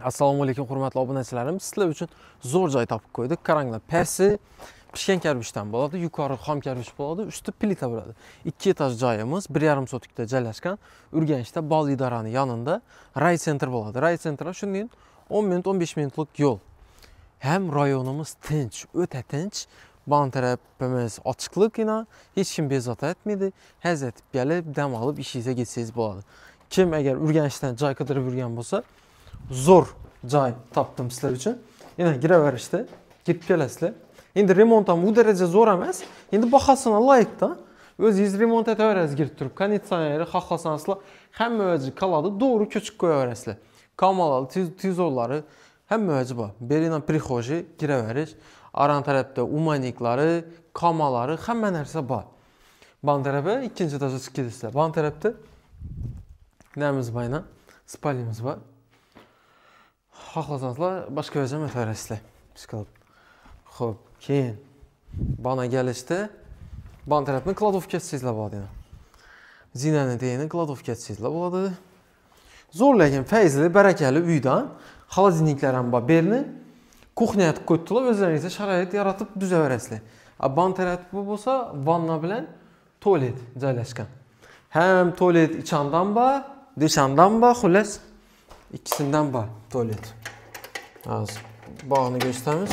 Assalomu alaykum hurmatli obunachilarim. Sizlar uchun zo'r joy topib qo'ydik. Qaranglar, pasti pishgan karvishdan bo'ladi, yuqori xom karvish bo'ladi, usti plita bo'ladi. 2 etaj joyimiz 1,5 sotikda joylashgan. Urganchda Bol idorani yonida Ray Center bo'ladi. Ray Centerga shundan 10 minut, 15 minutlik yo'l. Ham rayonimiz tinch, o'ta tinch. Ban tarafimiz ochiqlikina, hech kim bezovta etmaydi. Hazatib kelib, dam olib ishingizga ketsangiz bo'ladi. Kim agar Urganchdan joy qidirib yurgan bo'lsa, zo'r joy topdim sizlar uchun. Yana giraverishdi, ketib kelasizlar. Endi remont ham u daraja zo'r emas. Endi bahosini loyiqda. O'zingiz remont etaverasiz girib turib, konditsioneri xohlasanizlar hamma o'zi qoladi, to'g'ri ko'chib qo'yaverasizlar. Kamallar, tizorlari hamma o'zi bor. Berina prixoji giraverish, aran tarafda umaniklari, kamalari hamma narsa bor. Ban tarafı ikkinchi etajga chiqib ketasizlar. Ban tarafda namiz bayna, spalyamiz bor. Xohlasanızlar başqa yerga o'taverasizlar. Chiqib. Xo'p, keyin bana gelishdi. Ban tarafini kladovka etsizlar bo'ladi. Zinani deyini kladovka etsizlar bo'ladi. Zo'r lekin fayzli, barakali uydan xolodilniklar ham bor. Berni kuxnya etib qo'ydilar, o'zlaringizga sharoit yaratib tuzaverasizlar. Ban tarafi bo'lsa, vanna bilan tualet joylashgan. Ham tualet ichandan bor, deshandan bor, xullas ikkisidan bor tualet. Hozir bog'ni ko'rsatamiz.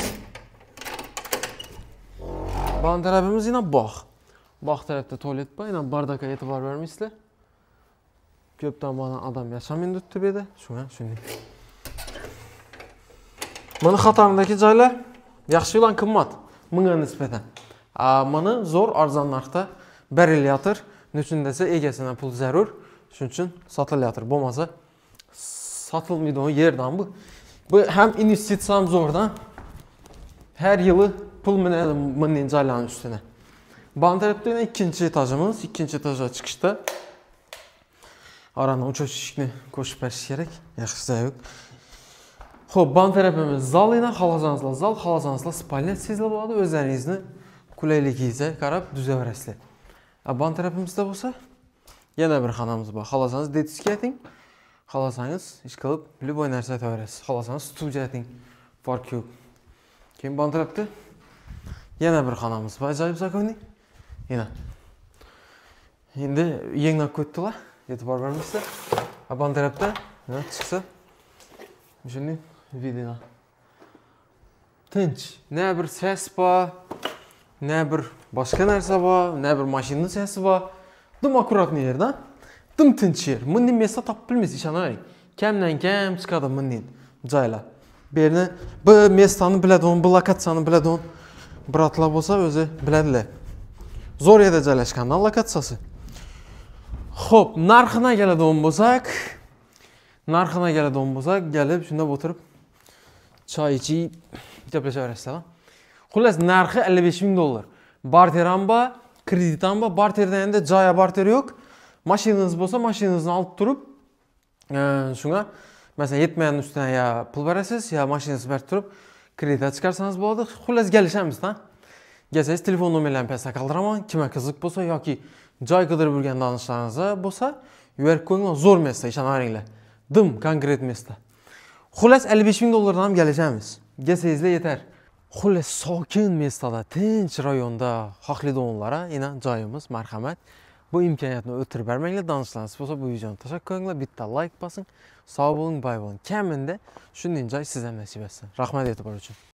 Ban tarafimiz yana bog'. Bog' tarafda tualet bor, yana bardakka e'tibor bermaysizlar. Ko'pdan bana odam yashamaydi deb edi. Shunga shunday. Mana xatorimdagi joylar yaxshi bilan qimmat, menga nisbatan. Mana zo'r arzon narxda berilayotir. Nechun desa egasidan pul zarur. Shuning uchun sotilayotir. Bo'lmasa satılmaydigan yerdan bu. Bu hem investitsiya ham zo'rdan. Her yılı pul minadi menning joylarning ustine. Ban tarafda ikkinchi etajimiz, ikkinchi etajga chiqishda arani o'chirishni qo'shib berish kerak. Yaxshisi yo'q. Xo'p, ban tarafimiz zal ena, xohlasanizlar zal, xohlasanizlar spalnya sizlar bo'ladi. O'zlaringizni qulayligingizga qarab tuzaverasizlar. Ban tarafimizda bo'lsa, yana bir xonamiz bor. Xohlasangiz detskiy ayting. Xohlasangiz ish qilib, любой narsa aytaverasiz. Xohlasangiz studiya ayting. Farq yo'q. Keyin ban tarafda yana bir xonamiz bor. Ajoyib zakonning. Yana. Endi yangnab qo'ydilar. E'tibor bermaysizlar. Ban tarafda chiqsa shuni video. Tinch. Ne bir ses bor, ne bir boshqa narsa bor, ne bir mashinaning sesi bor. Dim akkuratni yerda. Dim tinch yer. Menning mesa topilmaysiz, ishonavering. Kamdan kam chiqadi menning joylar. Berni bu mestani biladigan, bu lokatsiyani biladigan biratlar bo'lsa, o'zi biladilar. Zo'r yerda joylashgandan lokatsiyasi. Xo'p, narxina keladigan bo'lsak, kelib shunda o'tirib choy ichib gaplashaverasizlar. Xullas, narxi 55 ming dollar. Barter ham bor, kredit ham bor. Barterda endi joya barter yo'q. Mashinangiz bo'lsa, mashinangizni olib turib, shunga masalan yetmagan ustidan ya pul berasiz, ya mashinangizni berib turib kredit chiqarsangiz bo'ladi. Xullas kelishamiz-da. Kelsangiz telefon nomerlarini pastga qoldiraman. Kimga qiziq bo'lsa yoki joy qidirib yurgan donishlaringiz bo'lsa, yuborib qo'yinglar. Zo'r mesta, ishonaveringlar. Dim konkret mesta. Xullas 55 ming dollardan ham kelishamiz. Kelsangizlar yetar. Xullas sokin mestada, tinch rayonda xohlaydiganlara yana joyimiz, marhamat. Bu imkoniyatni o'tirib bermanglar. Donishlarsiz bo'lsa bu videoni tashlab qo'yinglar, bitta like bosing. Sog' bo'ling, boy bo'ling. Kamida shunday joy sizga nasib etsin. Rahmat e'tibor uchun.